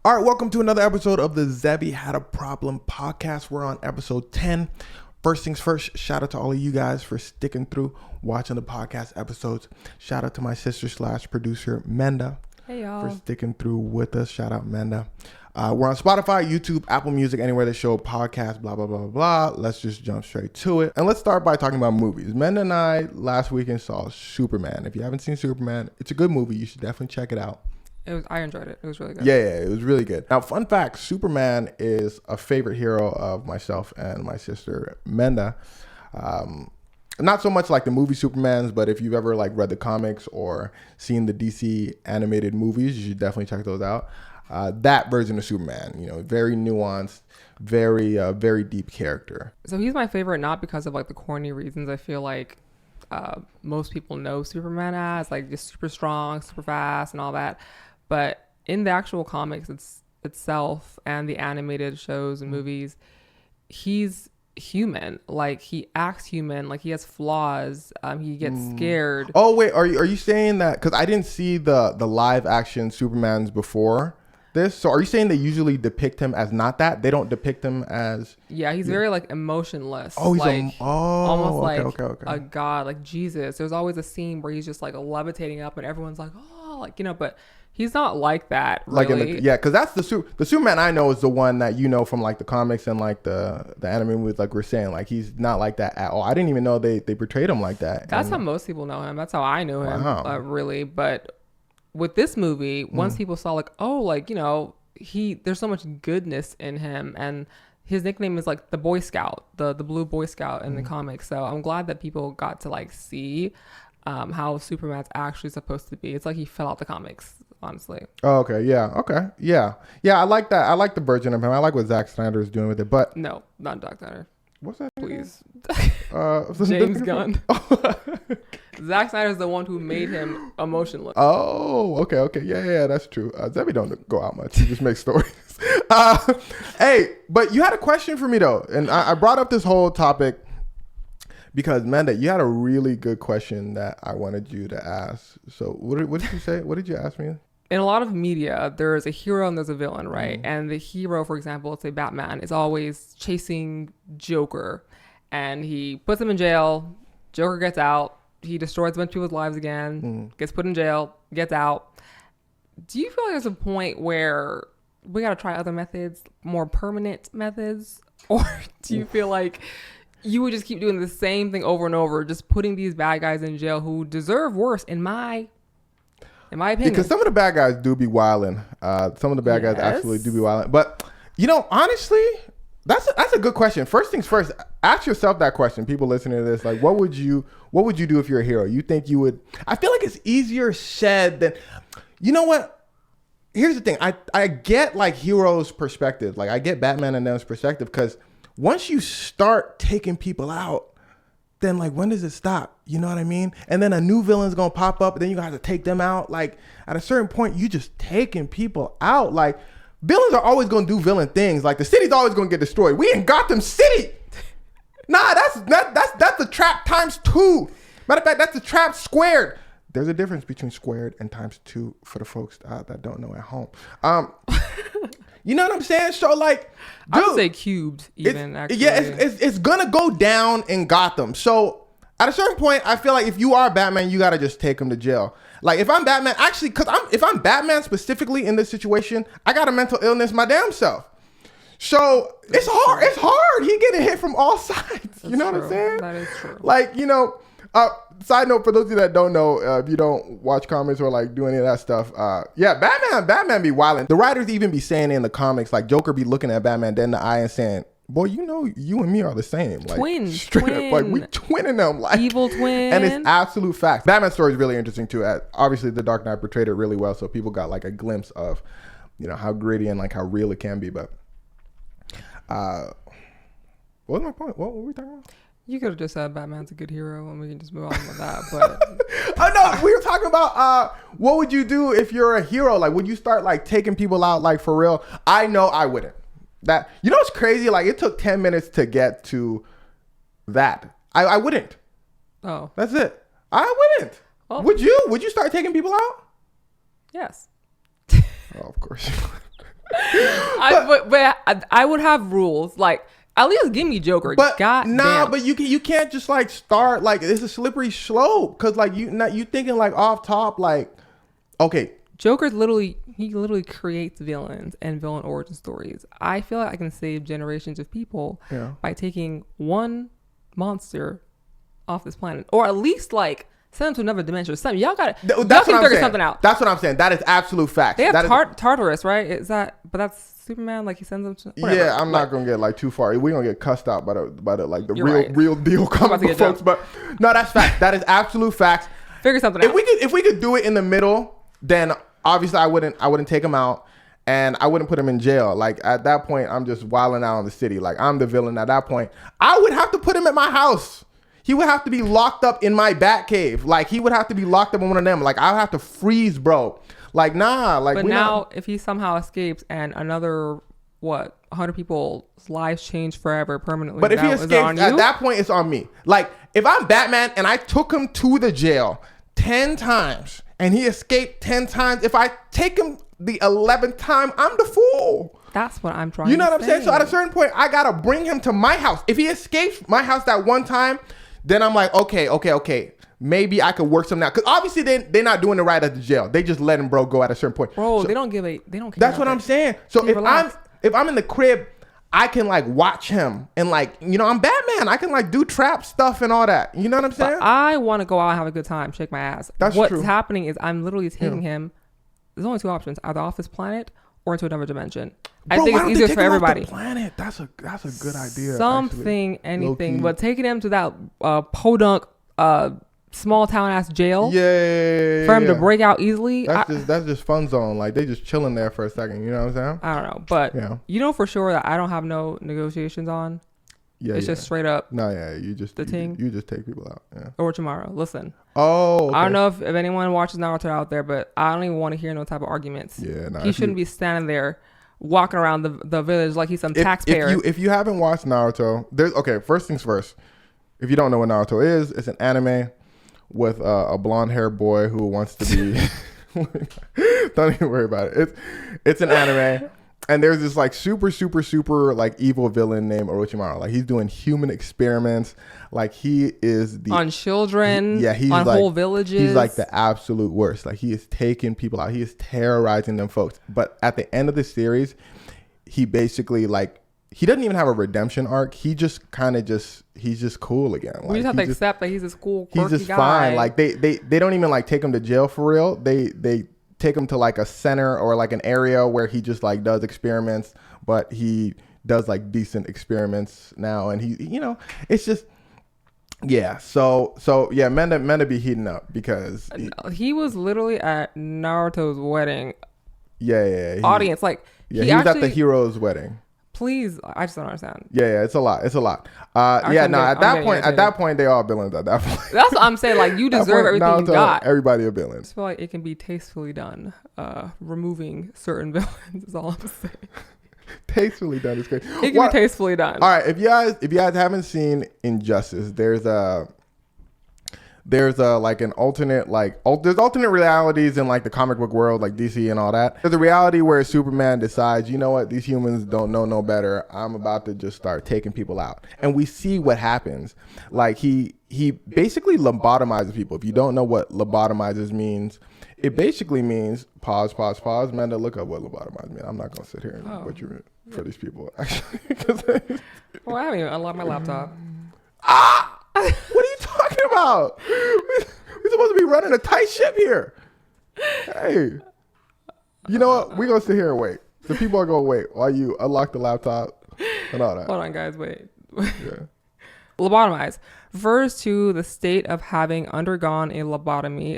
All right, welcome to another episode of the Xevi Had a Problem podcast. We're on episode 10. First things first, shout out to all of you guys for sticking through watching the podcast episodes. Shout out to my sister / producer, Menda. Hey, y'all. For sticking through with us. Shout out, Menda. We're on Spotify, YouTube, Apple Music, anywhere they show podcasts, blah, blah, blah, blah, blah. Let's just jump straight to it. And let's start by talking about movies. Menda and I last weekend saw Superman. If you haven't seen Superman, it's a good movie. You should definitely check it out. I enjoyed it. It was really good. Yeah, it was really good. Now, fun fact, Superman is a favorite hero of myself and my sister, Menda. Not so much like the movie Supermans, but if you've ever like read the comics or seen the DC animated movies, you should definitely check those out. That version of Superman, very nuanced, very deep character. So he's my favorite, not because of like the corny reasons I feel like most people know Superman as, like just super strong, super fast and all that. But in the actual comics itself and the animated shows and movies, he's human. Like he acts human. Like he has flaws. He gets scared. Oh wait, are you saying that? Because I didn't see the live action Supermans before this. So are you saying they usually depict him as not that? They don't depict him as... Yeah, he's very like emotionless. Oh, he's like, almost like okay. a god, like Jesus. There's always a scene where he's just like levitating up and everyone's like, oh, like, but he's not like that, really. Like because that's the Superman I know is the one that from like the comics and like the anime movies, like we're saying, like he's not like that at all. I didn't even know they portrayed him like that. That's how most people know him. That's how I knew him, really. But with this movie, once people saw like, oh, like, there's so much goodness in him, and his nickname is like the Boy Scout, the blue Boy Scout in the comics. So I'm glad that people got to like see how Superman's actually supposed to be. It's like he fell out the comics, honestly. Oh, okay. Yeah. Okay. Yeah. I like that. I like the version of him. I like what Zack Snyder is doing with it, but no, not Zack Snyder. What's that? Please. James Gunn. Zack Snyder's the one who made him emotionless. Oh, okay. Yeah, that's true. Xevi don't go out much. He just makes stories. Hey, but you had a question for me though. And I brought up this whole topic because, Menda, you had a really good question that I wanted you to ask. So what did you say? What did you ask me? In a lot of media, there's a hero and there's a villain, right? And the hero, for example, let's say Batman, is always chasing Joker. And he puts him in jail. Joker gets out. He destroys a bunch of people's lives again. Gets put in jail. Gets out. Do you feel like there's a point where we got to try other methods, more permanent methods? Or do you feel like you would just keep doing the same thing over and over, just putting these bad guys in jail who deserve worse, in my opinion? Because some of the bad guys do be wilding. Some of the bad guys absolutely do be wilding. But, honestly, that's a good question. First things first, ask yourself that question. People listening to this, like, what would you do if you're a hero? You think you would... I feel like it's easier said than... You know what? Here's the thing. I get, like, heroes' perspective. Like, I get Batman and them's perspective because once you start taking people out, then like when does it stop? You know what I mean? And then a new villain's gonna pop up, and then you have to take them out. Like at a certain point, you just taking people out. Like villains are always gonna do villain things. Like the city's always gonna get destroyed. We in Gotham City. Nah, that's the trap times 2. Matter of fact, that's the trap squared. There's a difference between squared and times 2 for the folks that don't know at home. You know what I'm saying? So like, dude, I would say cubed even, actually. Yeah, it's gonna go down in Gotham. So at a certain point, I feel like if you are Batman, you gotta just take him to jail. Like if I'm Batman, actually, if I'm Batman specifically in this situation, I got a mental illness my damn self. So it's hard. It's hard. He getting hit from all sides. You know what I'm saying? That is true. Like, side note, for those of you that don't know, if you don't watch comics or like do any of that stuff, Batman be wilding. The writers even be saying in the comics, like Joker be looking at Batman dead in the eye and saying, boy, you and me are the same. Like twins. Straight up, like we twinning them. Like evil twin. And it's absolute facts. Batman's story is really interesting too. Obviously, The Dark Knight portrayed it really well, so people got like a glimpse of, how gritty and like how real it can be. But what was my point? What were we talking about? You could have just said Batman's a good hero and we can just move on with that. But oh no, we were talking about what would you do if you're a hero? Like, would you start like taking people out like for real? I know I wouldn't. That it's crazy. Like it took 10 minutes to get to that. I wouldn't. Oh, that's it. I wouldn't. Well, Would you start taking people out? Yes. Oh, of course. I would have rules like. At least give me Joker. But damn. but you can't just like start like it's a slippery slope because like you thinking like off top like okay. Joker's literally creates villains and villain origin stories. I feel like I can save generations of people by taking one monster off this planet, or at least like send them to another dimension or something. Y'all got to figure something out. That's what I'm saying. That is absolute fact. They have Tartarus, right? Is that? But that's Superman. Like he sends them to. Whatever. Yeah, I'm not gonna get like too far. We're gonna get cussed out by the like the You're real deal comic book folks. But no, that's fact. That is absolute facts. Figure something out. If we could do it in the middle, then obviously I wouldn't take him out. And I wouldn't put him in jail. Like at that point, I'm just wilding out on the city. Like I'm the villain at that point. I would have to put him at my house. He would have to be locked up in my bat cave. Like he would have to be locked up in one of them. Like I'll have to freeze, bro. Like nah. Like but now if he somehow escapes and another 100 people's lives change forever permanently. But if he escapes, at that point it's on me. Like if I'm Batman and I took him to the jail 10 times and he escaped 10 times, if I take him the 11th time, I'm the fool. That's what I'm trying to say. You know what I'm saying? So at a certain point, I got to bring him to my house. If he escapes my house that one time, then I'm like, okay. Maybe I could work something out. Because obviously they're not doing it right at the jail. They just letting bro go at a certain point. Bro, so, they don't care. That's what I'm saying. So if I'm in the crib, I can like watch him and like, I'm Batman. I can like do trap stuff and all that. You know what I'm saying? But I want to go out and have a good time, shake my ass. That's What's true. happening is I'm literally taking him. There's only two options: either off this planet or into another dimension. Bro, I think it's easier for everybody. Planet. That's a good idea. Something, actually. Anything, but taking him to that podunk, small town ass jail. Yeah. For him to break out easily. That's just fun zone. Like they just chilling there for a second. You know what I'm saying? I don't know, but for sure that I don't have no negotiations on. Yeah, it's just straight up. No, yeah, you just take people out. Yeah. Orochimaru, listen. Oh, okay. I don't know if anyone watches Naruto out there, but I don't even want to hear no type of arguments. Yeah, no, he shouldn't be standing there walking around the village like he's some taxpayer. If you haven't watched Naruto, first things first. If you don't know what Naruto is, it's an anime with a blonde haired boy who wants to be. Don't even worry about it. It's an anime. And there's this like super like evil villain named Orochimaru. Like he's doing human experiments. Like he is on children. He's on like, whole villages. He's like the absolute worst. Like he is taking people out. He is terrorizing them folks. But at the end of the series, he basically like he doesn't even have a redemption arc. He just he's just cool again. Like, we just have to accept that he's this cool, quirky he's just guy. fine. Like they don't even like take him to jail for real. They take him to like a center or like an area where he just like does experiments, but he does like decent experiments now. And he, it's just, yeah. So yeah, men to be heating up because he was literally at Naruto's wedding. Yeah. Audience. Like, he was at the hero's wedding. Please, I just don't understand. Yeah, it's a lot. At that point, they all villains at that point. That's what I'm saying. Like, you deserve everything you got. Everybody a villain. I just feel like it can be tastefully done. Removing certain villains is all I'm saying. Tastefully done is great. It can be tastefully done. All right, if you guys haven't seen Injustice, there's like an alternate there's alternate realities in like the comic book world, like DC and all that. There's a reality where Superman decides, you know what, these humans don't know no better. I'm about to just start taking people out, and we see what happens. Like he basically lobotomizes people. If you don't know what lobotomizes means, it basically means pause. Amanda, look up what lobotomize means. I'm not gonna sit here and butcher it for these people actually. Well, I haven't even unlocked my laptop. What are you talking about? We're supposed to be running a tight ship here. Hey, you know what? We're going to sit here and wait. The people are going to wait while you unlock the laptop and all that. Hold on, guys. Wait. Yeah. Lobotomize refers to the state of having undergone a lobotomy.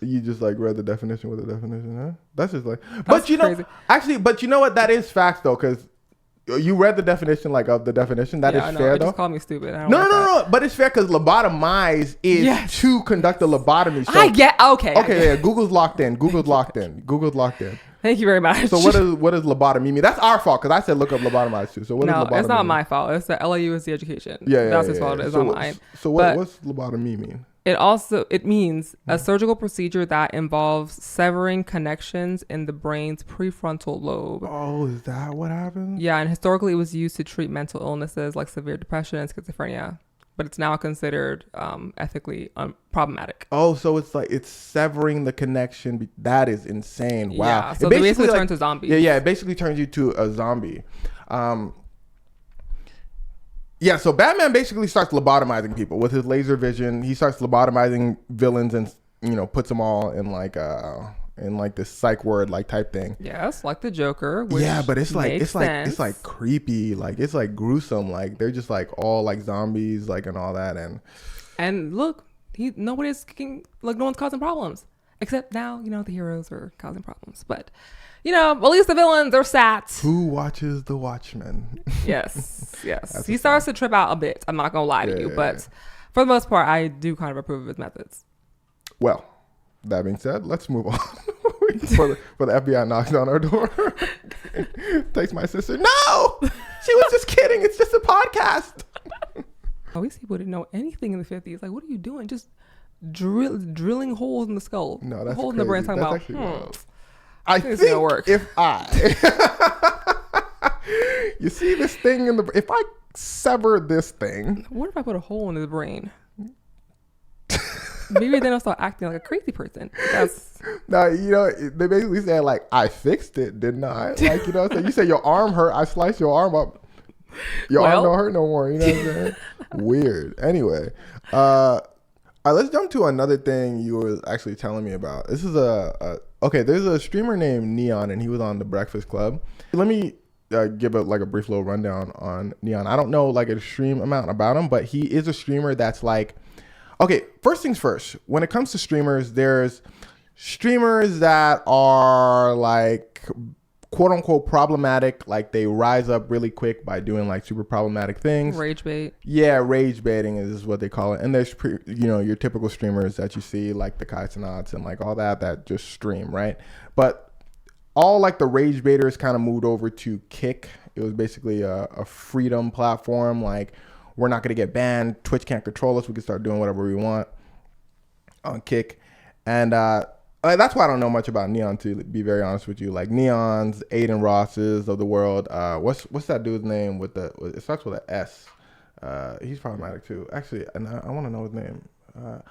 You just like read the definition with the definition, huh? That's just like... But you know, actually, but you know what? That is facts, though, because... You read the definition, like of the definition. That is fair, though. Just call me stupid. No. But it's fair because lobotomize is to conduct a lobotomy. So, I get. Okay. Yeah. Google's locked in. Thank you very much. So what does lobotomy mean? That's our fault because I said look up lobotomize too. So what does lobotomy it's not mean? My fault. It's the LAU is the education. Yeah. That's his fault. It's not mine. So what's lobotomy mean? It means a surgical procedure that involves severing connections in the brain's prefrontal lobe. Oh, is that what happens? Yeah, and historically it was used to treat mental illnesses like severe depression and schizophrenia, but it's now considered ethically problematic. Oh, so it's like it's severing the connection. That is insane. Wow. Yeah, so they basically turn to zombies. Yeah, it basically turns you to a zombie. Yeah, so Batman basically starts lobotomizing people with his laser vision. He starts lobotomizing villains and, puts them all in like this psych ward like type thing. Yes, like the Joker. Yeah, but it's like creepy, like it's like gruesome, like they're just like all like zombies, like and all that, and look, no one's causing problems except now. The heroes are causing problems, but. At least the villains are sat. Who watches the Watchmen? Yes. He starts to trip out a bit. I'm not going to lie to you. But for the most part, I do kind of approve of his methods. Well, that being said, let's move on. for the FBI knocks on our door. Takes my sister. No! She was just kidding. It's just a podcast. These people didn't know anything in the 50s. Like, what are you doing? Just drilling holes in the skull. No, that's holes crazy. in the brain talking that's about, I think if you see this thing if I sever this thing. What if I put a hole in his brain? Maybe then I'll start acting like a crazy person. No, they basically said like, I fixed it, didn't I? Like, so you say your arm hurt, I sliced your arm up. Your arm don't hurt no more. You know what I'm saying? Weird. Anyway, all right, let's jump to another thing you were actually telling me about. This is there's a streamer named Neon, and he was on The Breakfast Club. Let me give a brief little rundown on Neon. I don't know like an extreme amount about him, but he is a streamer that's like, okay, first things first, when it comes to streamers, there's streamers that are like quote unquote problematic, like they rise up really quick by doing like super problematic things. Rage bait. Yeah, rage baiting is what they call it. And there's your typical streamers that you see like the Kaisenauts and like all that just stream, right? But all like the rage baiters kind of moved over to Kick. It was basically a freedom platform. Like, we're not gonna get banned. Twitch can't control us. We can start doing whatever we want on Kick. And that's why I don't know much about Neon, to be very honest with you. Like Neon's, Aiden Ross's of the world. What's that dude's name it starts with an S. He's problematic too. Actually, and I want to know his name.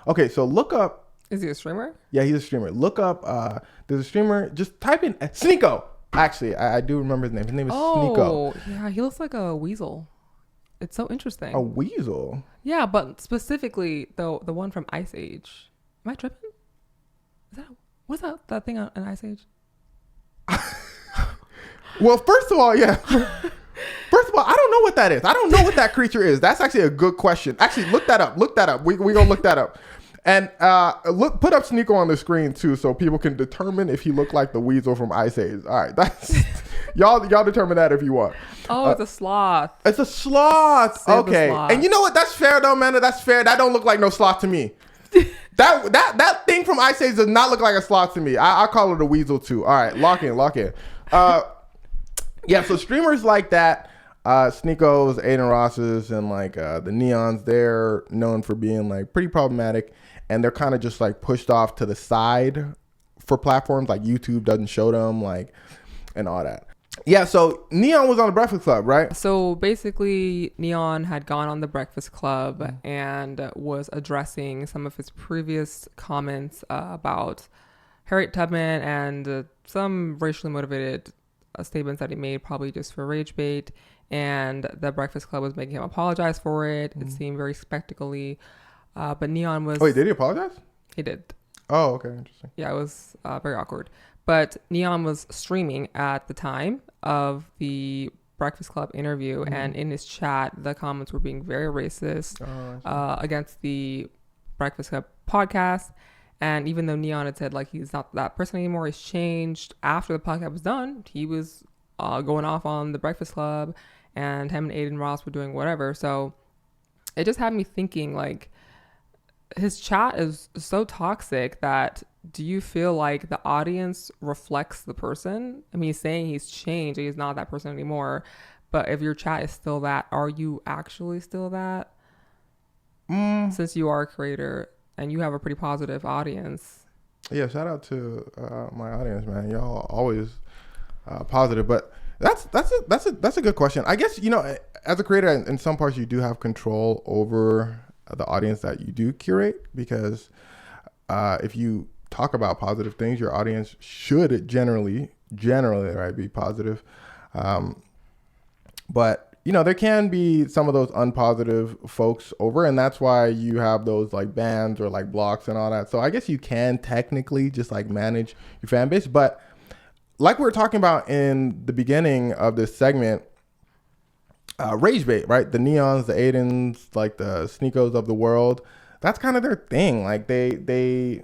Okay, so look up. Is he a streamer? Yeah, he's a streamer. Look up. There's a streamer. Just type in Sneeko. Actually, I do remember his name. His name is Sneeko. Oh, yeah, he looks like a weasel. It's so interesting. A weasel? Yeah, but specifically the one from Ice Age. Am I tripping? What's that thing on Ice Age? Well, first of all, yeah. First of all, I don't know what that is. I don't know what that creature is. That's actually a good question. Actually, look that up. We're gonna look that up. And put up Sneeko on the screen too, so people can determine if he looked like the weasel from Ice Age. All right, that's y'all determine that if you want. Oh, it's a sloth. It's a sloth. Okay, and you know what? That's fair though, Amanda. That's fair. That don't look like no sloth to me. That thing from Ice Age does not look like a sloth to me. I call it a weasel too. All right, lock in. Yeah, so streamers like that, Sneeko's, Aiden Ross's, and like the Neons, they're known for being like pretty problematic, and they're kind of just like pushed off to the side for platforms like YouTube doesn't show them, like, and all that. Yeah, so Neon was on The Breakfast Club, right? So basically, Neon had gone on The Breakfast Club and was addressing some of his previous comments about Harriet Tubman and some racially motivated statements that he made, probably just for rage bait. And The Breakfast Club was making him apologize for it. It seemed very spectacly. But Neon was... Oh, wait, did he apologize? He did. Oh, okay, interesting. Yeah, it was very awkward. But Neon was streaming at the time of the Breakfast Club interview, and in his chat, the comments were being very racist against the Breakfast Club podcast. And even though Neon had said like he's not that person anymore, he's changed. After the podcast was done, he was going off on the Breakfast Club, and him and Aiden Ross were doing whatever. So it just had me thinking, like, his chat is so toxic that, do you feel like the audience reflects the person? I mean, he's saying he's changed, he's not that person anymore. But if your chat is still that, are you actually still that? Since you are a creator, and you have a pretty positive audience. Yeah, shout out to my audience, man. Y'all always positive, but that's a good question. I guess, you know, as a creator, in some parts you do have control over the audience that you do curate, because if you talk about positive things, your audience should generally right, be positive. But you know, there can be some of those unpositive folks over, and that's why you have those like bans or like blocks and all that. So I guess you can technically just like manage your fan base. But like we were talking about in the beginning of this segment, rage bait, right? The Neons, the Aidens, like the Sneakos of the world, that's kind of their thing. Like they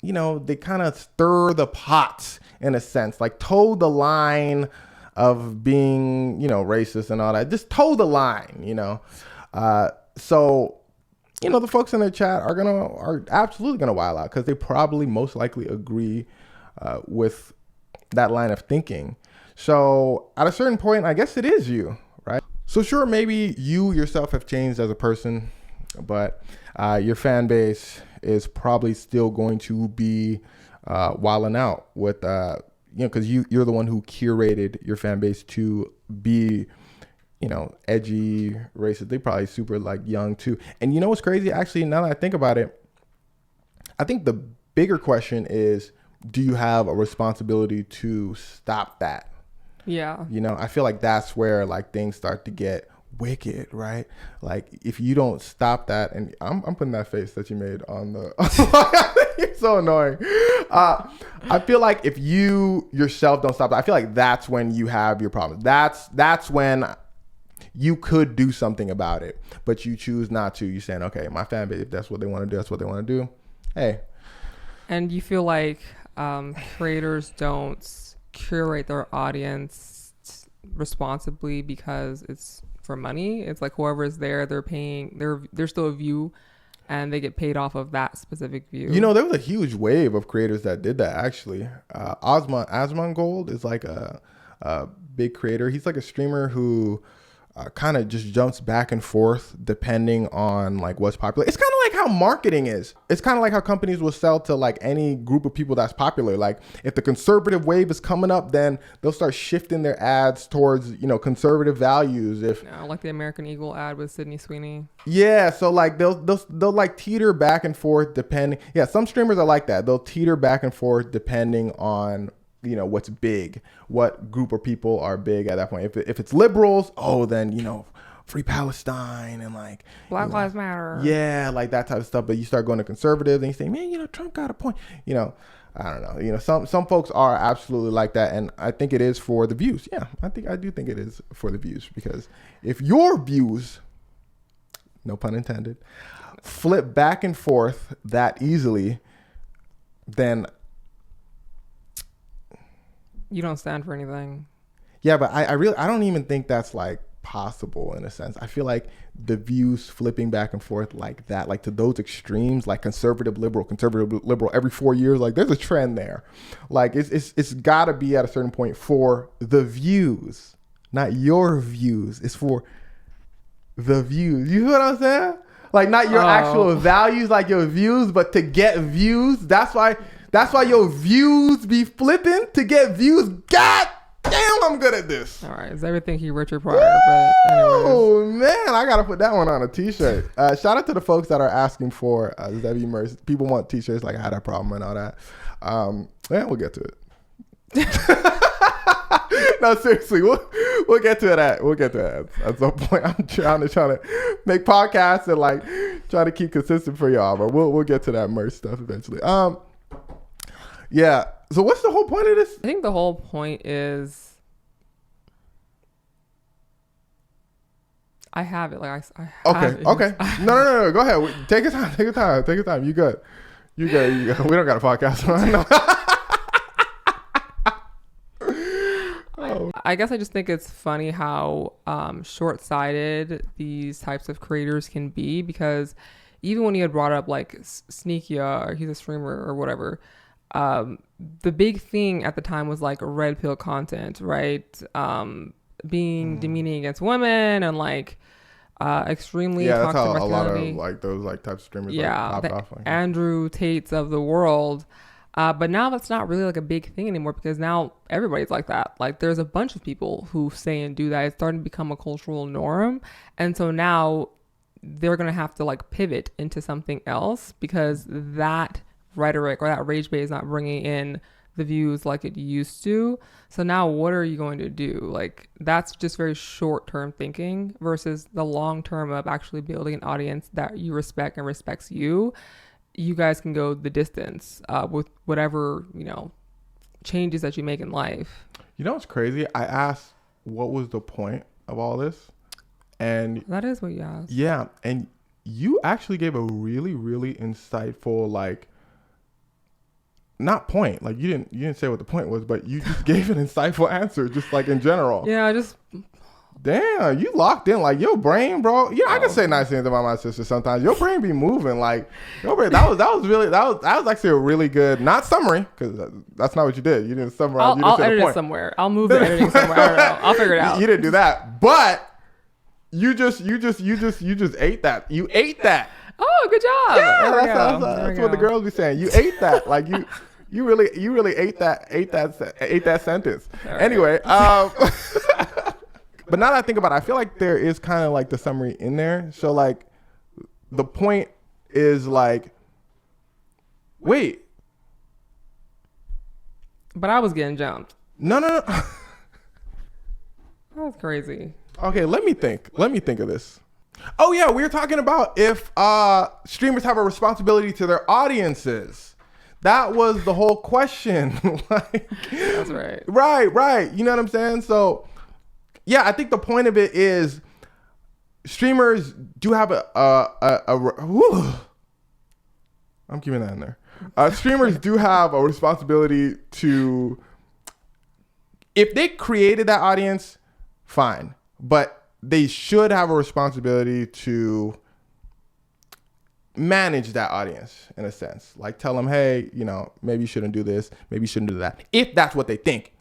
you know, they kind of stir the pots in a sense, like toe the line of being, you know, racist and all that. Just toe the line, you know. So, you know, the folks in the chat are absolutely gonna wild out, because they probably most likely agree with that line of thinking. So at a certain point, I guess it is you, right? So sure, maybe you yourself have changed as a person, but your fan base is probably still going to be wilding out with you know, because you're the one who curated your fan base to be, you know, edgy, racist. They probably super like young too. And you know what's crazy? Actually, now that I think about it, I think the bigger question is, do you have a responsibility to stop that? Yeah. You know, I feel like that's where like things start to get wicked, right? Like if you don't stop that, and I'm putting that face that you made on the you're so annoying. I feel like if you yourself don't stop that, I feel like that's when you have your problem. That's when you could do something about it, but you choose not to. You're saying, okay, my fan base, if that's what they want to do, that's what they want to do. Hey. And you feel like creators don't curate their audience responsibly because it's for money. It's like whoever is there, they're paying, they're still a view, and they get paid off of that specific view. You know, there was a huge wave of creators that did that, actually. Asmongold is like a big creator. He's like a streamer who kind of just jumps back and forth depending on like what's popular. It's kind of like how marketing is. It's kind of like how companies will sell to like any group of people that's popular. Like if the conservative wave is coming up, then they'll start shifting their ads towards, you know, conservative values. If like the American Eagle ad with Sydney Sweeney. Yeah, so like they'll like teeter back and forth depending. Yeah, some streamers are like that. They'll teeter back and forth depending on, you know, what's big, what group of people are big at that point. If it's liberals, oh, then, you know, free Palestine and like Black Lives Matter. Yeah, like that type of stuff. But you start going to conservative and you say, man, you know, Trump got a point. You know, I don't know. You know, some folks are absolutely like that, and I think it is for the views. Yeah, I do think it is for the views, because if your views, no pun intended, flip back and forth that easily, then you don't stand for anything. Yeah, but I don't even think that's like possible in a sense. I feel like the views flipping back and forth like that, like to those extremes, like conservative liberal every 4 years, like there's a trend there. Like it's gotta be at a certain point for the views, not your views. It's for the views. You know what I'm saying? Like not your actual values, like your views, but to get views. That's why your views be flipping to get views. God damn, I'm good at this. All right, is everything he Richard Pryor? But anyways. Oh man, I gotta put that one on a t-shirt. Shout out to the folks that are asking for Xevi merch. People want t-shirts, like I had a problem and all that. Yeah, we'll get to it. No, seriously, we'll get to that. We'll get to that at some point. I'm trying to make podcasts and like try to keep consistent for y'all, but we'll get to that merch stuff eventually. Yeah. So what's the whole point of this? I think the whole point is I have it. Like I Okay. No. Go ahead. Take your time. You good. We don't got a podcast right now. I guess I just think it's funny how short-sighted these types of creators can be, because even when you had brought up like Sneakia, or he's a streamer or whatever, the big thing at the time was like red pill content, right? Being demeaning against women and like extremely that's toxic how a lot of masculinity. like those like types of streamers Yeah, like, the popped off. Like, Andrew Tates of the world. But now that's not really like a big thing anymore because now everybody's like that. Like there's a bunch of people who say and do that. It's starting to become a cultural norm. And so now they're going to have to like pivot into something else because that rhetoric or that rage bait is not bringing in the views like it used to. So now what are you going to do? Like that's just very short-term thinking versus the long-term of actually building an audience that you respect and respects you. You guys can go the distance with whatever, changes that you make in life. You know what's crazy? I asked what was the point of all this? And that is what you asked. Yeah. And you actually gave a really, really insightful, like, not point. Like you didn't say what the point was, but you just gave an insightful answer, just like in general. Yeah, Damn, you locked in like your brain, bro. Yeah, I can say nice things about my sister sometimes. Your brain be moving like your brain. That was actually a really good, not summary, because that's not what you did. You didn't summarize. I'll edit it somewhere. I'll move the editing somewhere. I don't know. I'll figure it out. You didn't do that, but you just ate that. You ate that. Oh, good job. Yeah, that's what the girls be saying. You ate that. Like you really ate that sentence. Right. Anyway, but now that I think about it, I feel like there is kind of like the summary in there. So like the point is like, wait. But I was getting jumped. No. That was crazy. Okay, let me think of this. Oh yeah, we were talking about if streamers have a responsibility to their audiences. That was the whole question. Like, that's right. Right. You know what I'm saying? So yeah, I think the point of it is streamers do have I'm keeping that in there. Streamers do have a responsibility to, if they created that audience, fine. But they should have a responsibility to manage that audience in a sense. Like tell them, hey, maybe you shouldn't do this. Maybe you shouldn't do that. If that's what they think.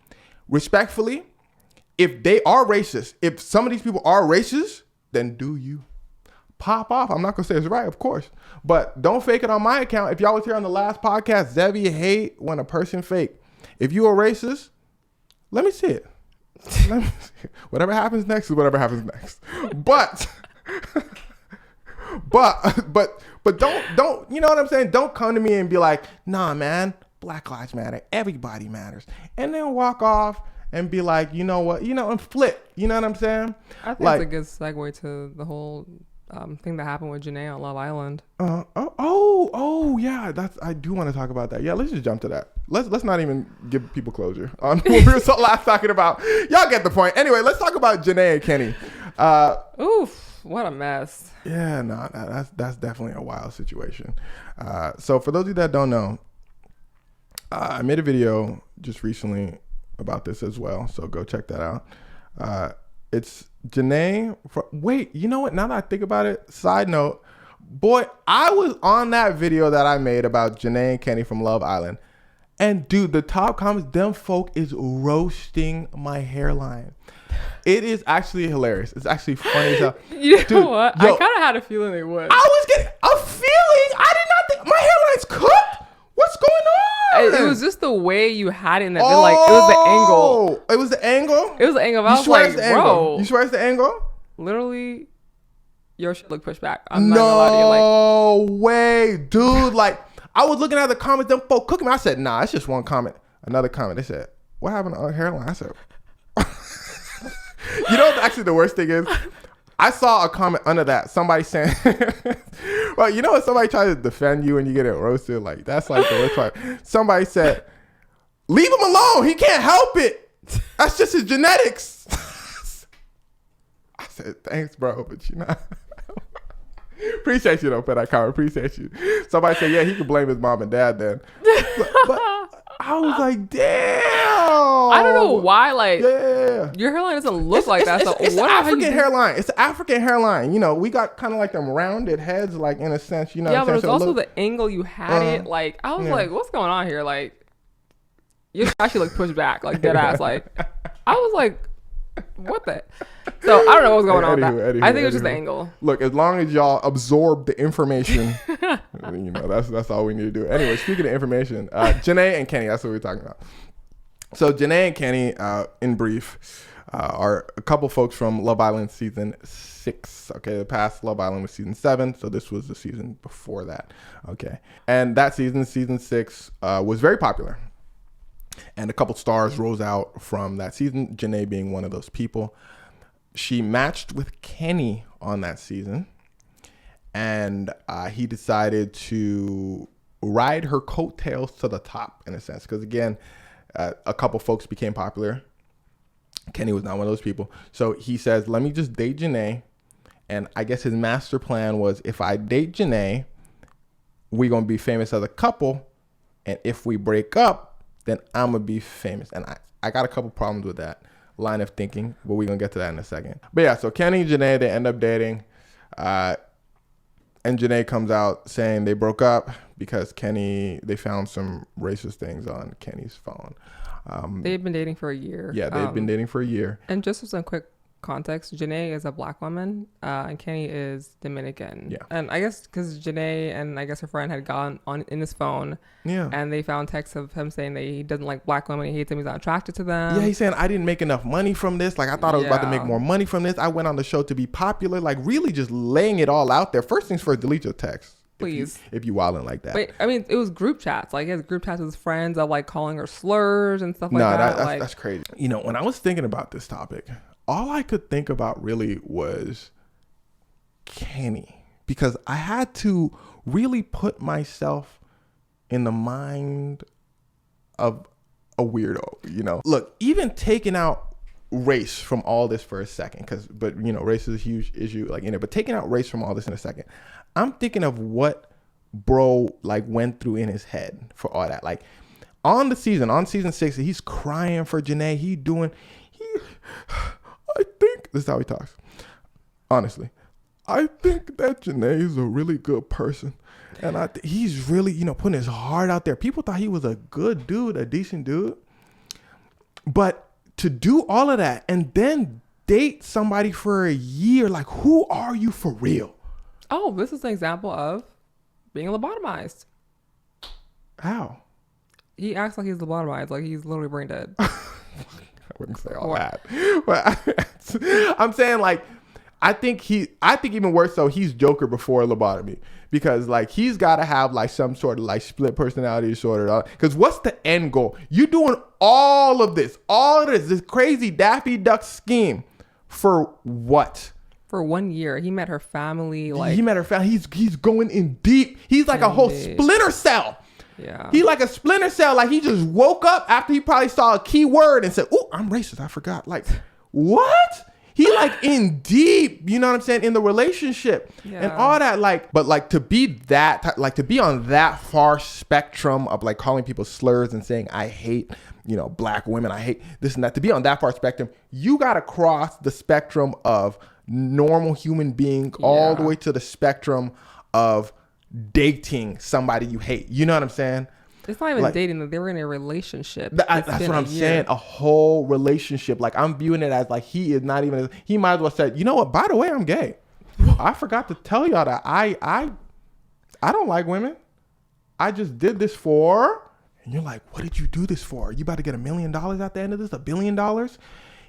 Respectfully, if they are racist, if some of these people are racist, then do you pop off. I'm not going to say it's right, of course. But don't fake it on my account. If y'all was here on the last podcast, Xevi hate when a person fake. If you are racist, let me see it. Whatever happens next is whatever happens next. But don't, you know what I'm saying? Don't come to me and be like, nah, man, Black Lives Matter. Everybody matters. And then walk off and be like, you know what, and flip. You know what I'm saying? I think it's a good segue to the whole thing that happened with Janae on Love Island. Yeah, I do want to talk about that. Yeah, let's just jump to that. Let's not even give people closure on what we were so last talking about. Y'all get the point. Anyway, let's talk about Janae and Kenny. Oof, what a mess. Yeah, that's definitely a wild situation. So for those of you that don't know, I made a video just recently about this as well, so go check that out. It's Janae. Wait, you know what? Now that I think about it, side note, boy, I was on that video that I made about Janae and Kenny from Love Island, and dude, the top comments, them folk is roasting my hairline. It is actually hilarious. It's actually funny as hell. You know what? I kind of had a feeling they would. I was getting a feeling. I did not think my hairline's cooked. What's going on? It was just the way you had it in that. Like, it was the angle. It was the angle? It was the angle. I was like, bro. You swear it's the angle? Literally, your shit looked pushed back. I'm not gonna lie to you. No way, dude. Like, I was looking at the comments, them folk cooking me. I said, nah, it's just one comment. Another comment. They said, what happened to our hairline? I said, you know what actually the worst thing is? I saw a comment under that. Somebody saying, well, you know when somebody tries to defend you and you get it roasted? Like, that's like the worst part. Somebody said, leave him alone. He can't help it. That's just his genetics. I said, thanks, bro. But appreciate you though for that comment. Appreciate you. Somebody said, yeah, he could blame his mom and dad then. But I was like, damn. I don't know why. Like, your hairline doesn't look like that. So it's what an African hairline. It's an African hairline. You know, we got kind of like them rounded heads, like in a sense. You know, yeah, but it's also the angle you had it. Like, I was like, what's going on here? Like, you actually look pushed back, like dead ass. Like, I was like, What the? So I don't know what's going on with that. Anywho, I think it's just the angle. Look, as long as y'all absorb the information, you know, that's all we need to do. Anyway, speaking of information, Janae and Kenny, that's what we're talking about. So Janae and Kenny, in brief, are a couple folks from Love Island season 6. Okay, the past Love Island was season 7, so this was the season before that. Okay, and that season 6, was very popular. And a couple stars rose out from that season, Janae being one of those people. She matched with Kenny on that season, and he decided to ride her coattails to the top, in a sense. Because, again, a couple folks became popular. Kenny was not one of those people. So he says, let me just date Janae. And I guess his master plan was, if I date Janae, we're going to be famous as a couple. And if we break up, then I'm going to be famous. And I got a couple problems with that line of thinking, but we're going to get to that in a second. But yeah, so Kenny and Janae, they end up dating. And Janae comes out saying they broke up because they found some racist things on Kenny's phone. They've been dating for a year. Yeah, they've been dating for a year. And just for some quick context, Janae is a black woman, and Kenny is Dominican. Yeah. And I guess because Janae and I guess her friend had gone on in his phone. Yeah. And they found texts of him saying that he doesn't like black women. He hates them. He's not attracted to them. Yeah, he's saying, I didn't make enough money from this. Like, I thought I was about to make more money from this. I went on the show to be popular. Like, really just laying it all out there. First things first, delete your text. Please. If you wilding like that. But I mean, it was group chats. Like, he has group chats with his friends of like calling her slurs and stuff like that. No, that's crazy. You know, when I was thinking about this topic, all I could think about really was Kenny, because I had to really put myself in the mind of a weirdo, you know. Look, even taking out race from all this for a second, but you know, race is a huge issue, like, you know, but taking out race from all this in a second, I'm thinking of what bro like went through in his head for all that. Like on season 6, he's crying for Janae. I think this is how he talks. Honestly, I think that Janae is a really good person. And he's really, you know, putting his heart out there. People thought he was a good dude, a decent dude. But to do all of that and then date somebody for a year, like, who are you for real? Oh, this is an example of being lobotomized. How? He acts like he's lobotomized, like he's literally brain dead. I wouldn't say all that. But I'm saying, like, I think even worse so, he's Joker before lobotomy, because like he's got to have like some sort of like split personality disorder. Because what's the end goal? You doing all of this crazy Daffy Duck scheme for what? For 1 year, he met her family. He's going in deep. He's like a whole Splinter Cell. Yeah. He like a Splinter Cell. Like he just woke up after he probably saw a key word and said, "Oh, I'm racist. I forgot." Like, what? He like in deep, you know what I'm saying, in the relationship and all that. Like, but like to be on that far spectrum of like calling people slurs and saying, I hate, you know, black women, I hate this and that. To be on that far spectrum, you got to cross the spectrum of normal human being all the way to the spectrum of dating somebody you hate. You know what I'm saying? It's not even like, dating. They were in a relationship. That's what I'm saying. A whole relationship. Like, I'm viewing it as like he might as well say, you know what? By the way, I'm gay. I forgot to tell y'all that I don't like women. I just did this for. And you're like, what did you do this for? You about to get $1 million at the end of this? $1 billion?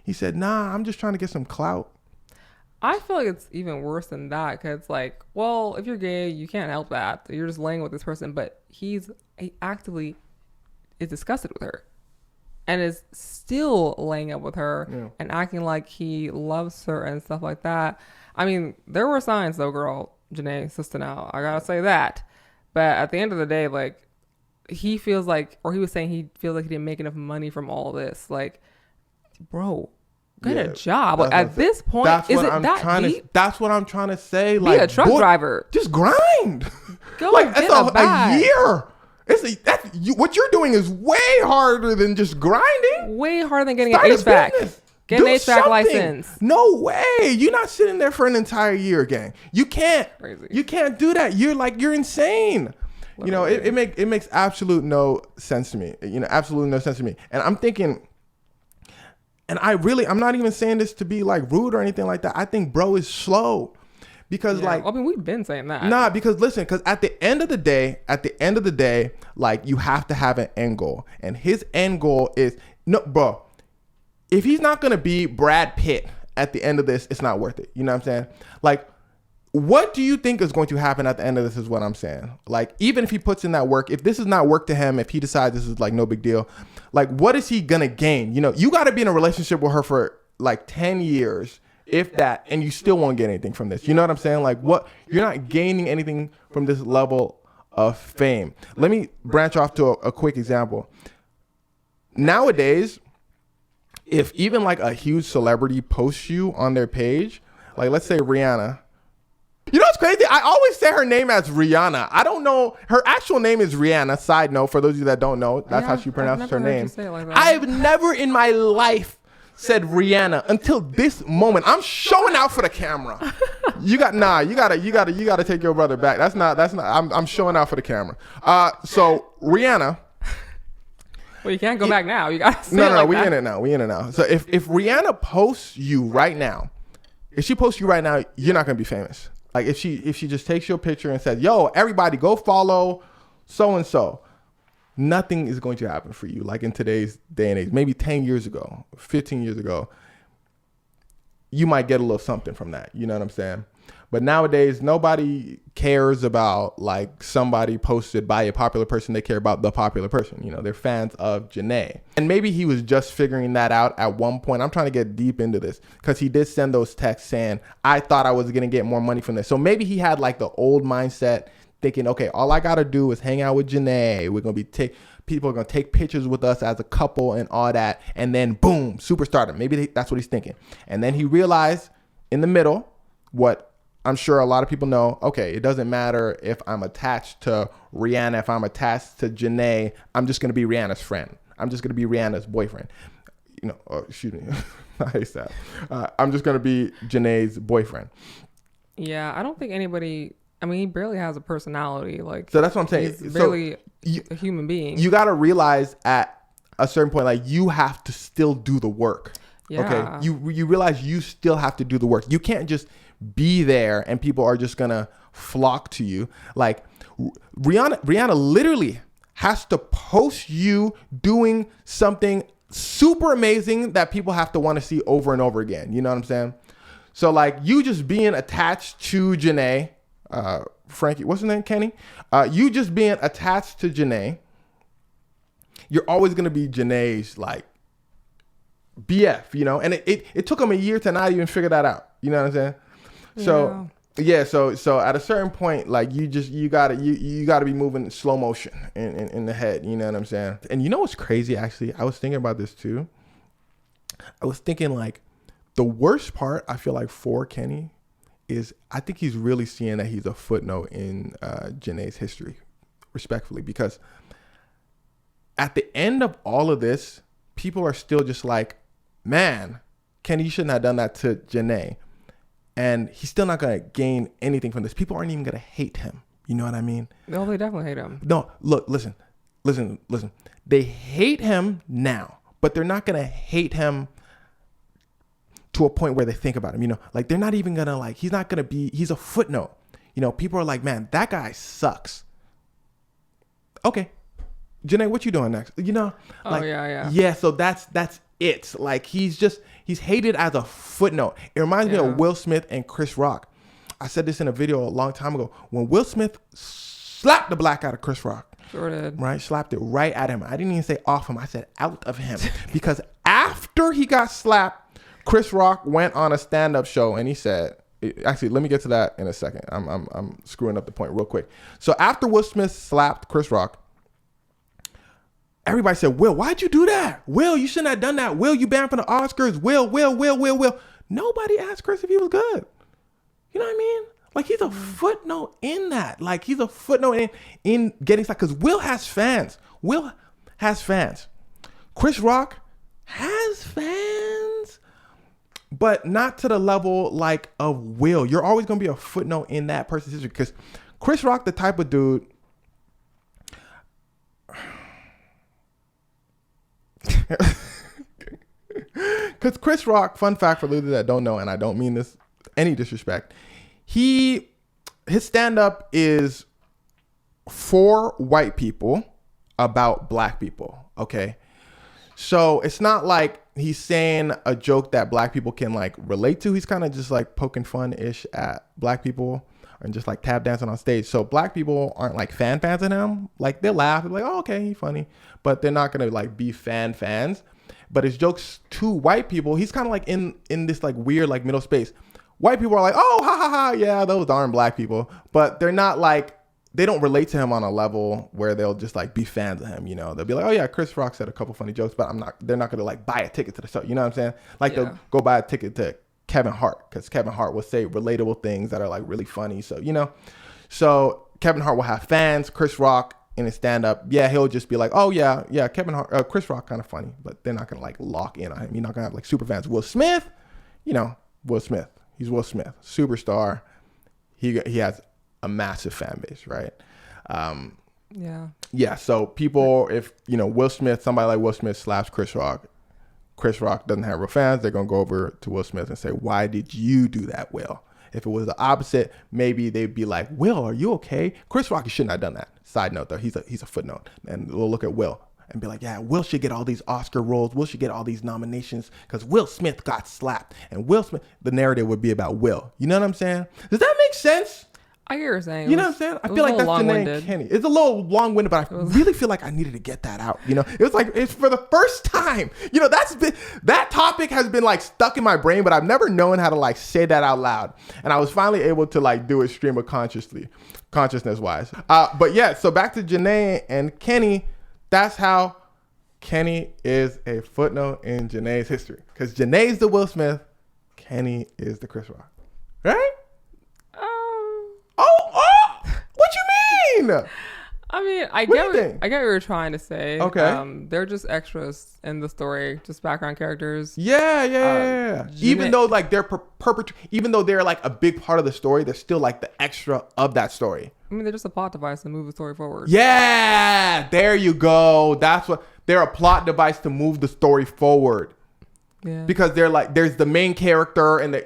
He said, nah, I'm just trying to get some clout. I feel like it's even worse than that, because like, well, if you're gay, you can't help that. You're just laying with this person, but he actively is disgusted with her and is still laying up with her and acting like he loves her and stuff like that. I mean, there were signs though, girl, Janae, sister now, I gotta say that. But at the end of the day, like, he feels like, or he was saying he feels like he didn't make enough money from all this. Like, bro, get a job. At this point, is it that deep? That's what I'm trying to say. Be a truck driver. Just grind. Go like, get a year. What you're doing is way harder than just grinding. Way harder than getting an HVAC. Get an HVAC license. No way. You're not sitting there for an entire year, gang. You can't. Crazy. You can't do that. You're insane. Literally. You know, it makes absolute no sense to me. You know, absolutely no sense to me. And I'm thinking, And I'm not even saying this to be like rude or anything like that. I think bro is slow. Because like, I mean, we've been saying that. Nah, because listen, because at the end of the day, like you have to have an end goal, and his end goal is no, bro. If he's not gonna be Brad Pitt at the end of this, it's not worth it. You know what I'm saying? Like, what do you think is going to happen at the end of this? Is what I'm saying. Like, even if he puts in that work, if this is not work to him, if he decides this is like no big deal, like, what is he gonna gain? You know, you got to be in a relationship with her for like 10 years. If that, and you still won't get anything from this. You know what I'm saying? Like, what, you're not gaining anything from this level of fame. Let me branch off to a quick example. Nowadays, if even like a huge celebrity posts you on their page, like let's say Rihanna. You know what's crazy? I always say her name as Rihanna. I don't know. Her actual name is Rihanna. Side note, for those of you that don't know, that's how she pronounces her name. Like I've never in my life said Rihanna until this moment. I'm showing out for the camera. You gotta take your brother back. That's not. I'm showing out for the camera. So Rihanna. Well, you can't go back now. You gotta say no. Like We that. in it now. We in it now. So if Rihanna posts you right now, if she posts you right now, you're not gonna be famous. Like if she just takes your picture and says, "Yo, everybody, go follow so and so." Nothing is going to happen for you like in today's day and age. Maybe 10 years ago, 15 years ago, you might get a little something from that. You know what I'm saying? But nowadays, nobody cares about like somebody posted by a popular person. They care about the popular person. You know, they're fans of Janae. And maybe he was just figuring that out at one point. I'm trying to get deep into this because he did send those texts saying, I thought I was going to get more money from this. So maybe he had like the old mindset thinking, okay, all I got to do is hang out with Janae. We're going to be people are going to take pictures with us as a couple and all that. And then boom, superstardom. Maybe that's what he's thinking. And then he realized in the middle what I'm sure a lot of people know. Okay, it doesn't matter if I'm attached to Rihanna, if I'm attached to Janae, I'm just going to be Rihanna's friend. I'm just going to be Rihanna's boyfriend. You know, excuse me. I hate that. I'm just going to be Janae's boyfriend. Yeah, I don't think anybody... I mean, he barely has a personality. Like, so that's what I'm saying. He's barely a human being. You got to realize at a certain point, like you have to still do the work. Yeah. Okay. You realize you still have to do the work. You can't just be there and people are just gonna flock to you. Like Rihanna literally has to post you doing something super amazing that people have to want to see over and over again. You know what I'm saying? So like you just being attached to Janae. Frankie, what's his name? Kenny? You just being attached to Janae, you're always going to be Janae's like BF, you know? And it took him a year to not even figure that out. You know what I'm saying? So, yeah. So at a certain point, like you gotta be moving in slow motion in the head. You know what I'm saying? And you know what's crazy? Actually, I was thinking about this too. I was thinking like the worst part I feel like for Kenny is I think he's really seeing that he's a footnote in Janae's history, respectfully, because at the end of all of this, people are still just like, man, Kenny, you shouldn't have done that to Janae. And he's still not going to gain anything from this. People aren't even going to hate him. You know what I mean? No, they definitely hate him. No, look, listen. They hate him now, but they're not going to hate him to a point where they think about him, you know, like they're not even gonna like, he's a footnote. You know, people are like, man, that guy sucks. Okay. Janae, what you doing next? You know, like, yeah. So that's it. Like he's hated as a footnote. It reminds me of Will Smith and Chris Rock. I said this in a video a long time ago. When Will Smith slapped the black out of Chris Rock, sure did. Right, slapped it right at him. I didn't even say off him. I said out of him because after he got slapped, Chris Rock went on a stand-up show and he said, actually, let me get to that in a second. I'm screwing up the point real quick. So after Will Smith slapped Chris Rock, everybody said, Will, why'd you do that? Will, you shouldn't have done that. Will, you banned from the Oscars. Will. Nobody asked Chris if he was good. You know what I mean? Like he's a footnote in that. Like he's a footnote in getting stuck because Will has fans. Chris Rock has fans. But not to the level like of Will. You're always going to be a footnote in that person's history because Chris Rock, the type of dude. Because Chris Rock, fun fact for losers that don't know, and I don't mean this any disrespect, his stand-up is for white people about black people, okay? So it's not like he's saying a joke that black people can like relate to. He's kind of just like poking fun-ish at black people and just like tap dancing on stage. So black people aren't like fans of him. Like they'll laugh, they're like, oh, okay, he's funny, but they're not gonna like be fans. But his jokes to white people, he's kind of like in this like weird like middle space. White people are like, oh, ha ha ha, yeah, those aren't black people, but they're not like, they don't relate to him on a level where they'll just like be fans of him, you know. They'll be like, oh yeah, Chris Rock said a couple funny jokes, but they're not gonna like buy a ticket to the show, you know what I'm saying? Like they'll go buy a ticket to Kevin Hart because Kevin Hart will say relatable things that are like really funny. So, you know, so Kevin Hart will have fans. Chris Rock in his stand-up, yeah, he'll just be like, oh yeah, Chris Rock kind of funny, but they're not gonna like lock in on him. You're not gonna have like super fans. Will Smith, you know, he's Will Smith, superstar. He has a massive fan base, right? Yeah. So people, if you know Will Smith, somebody like Will Smith slaps Chris Rock doesn't have real fans. They're gonna go over to Will Smith and say, "Why did you do that, Will?" If it was the opposite, maybe they'd be like, "Will, are you okay?" Chris Rock shouldn't have done that. Side note, though, he's a footnote, and we'll look at Will and be like, "Yeah, Will should get all these Oscar roles. Will should get all these nominations because Will Smith got slapped." And Will Smith, the narrative would be about Will. You know what I'm saying? Does that make sense? I hear what you're saying. You know what I'm saying? I feel like that's Janae and Kenny. It's a little long-winded, but I really feel like I needed to get that out. You know, it's for the first time. You know, that topic has been like stuck in my brain, but I've never known how to like say that out loud. And I was finally able to like do it stream of consciousness-wise. But yeah, so back to Janae and Kenny. That's how Kenny is a footnote in Janae's history. Because Janae's the Will Smith, Kenny is the Chris Rock. Right? What you mean? I mean, I get what you're trying to say. Okay. They're just extras in the story, just background characters. Yeah. Even though like they're even though they're like a big part of the story, they're still like the extra of that story. I mean, they're just a plot device to move the story forward. Yeah, there you go. That's what they're, a plot device to move the story forward. Yeah. Because they're like, there's the main character, and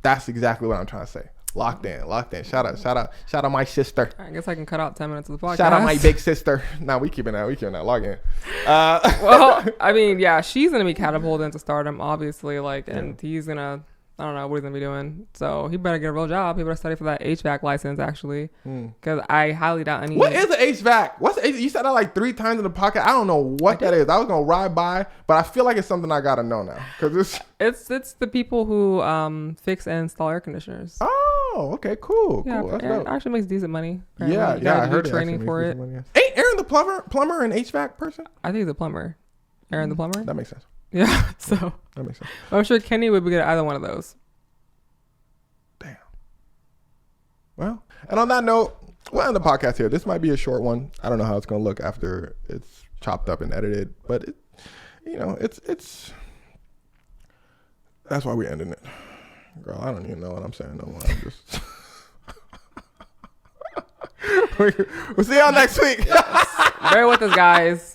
that's exactly what I'm trying to say. Locked in. Shout out my sister. I guess I can cut out 10 minutes of the podcast. Shout out my big sister. Nah, we keeping that. Log in. Well, I mean, yeah, she's going to be catapulted into stardom, obviously. Like, and he's going to, I don't know what he's going to be doing. So he better get a real job. He better study for that HVAC license, actually. Because I highly doubt any. What is an HVAC? You said that like 3 times in the podcast. I don't know what that is. I was going to ride by, but I feel like it's something I got to know now. Because it's the people who fix and install air conditioners. Oh, okay, cool. Yeah, cool. It actually makes decent money. Apparently. Yeah, I heard training for it. Ain't Aaron the plumber an HVAC person? I think he's a plumber. Aaron the plumber? That makes sense. Yeah, so. That makes sense. I'm sure Kenny would be good at either one of those. Damn. Well, and on that note, we'll end the podcast here. This might be a short one. I don't know how it's going to look after it's chopped up and edited, but it's that's why we're ending it. Girl, I don't even know what I'm saying no more. I'm just we'll see y'all next week. Bear with us, guys.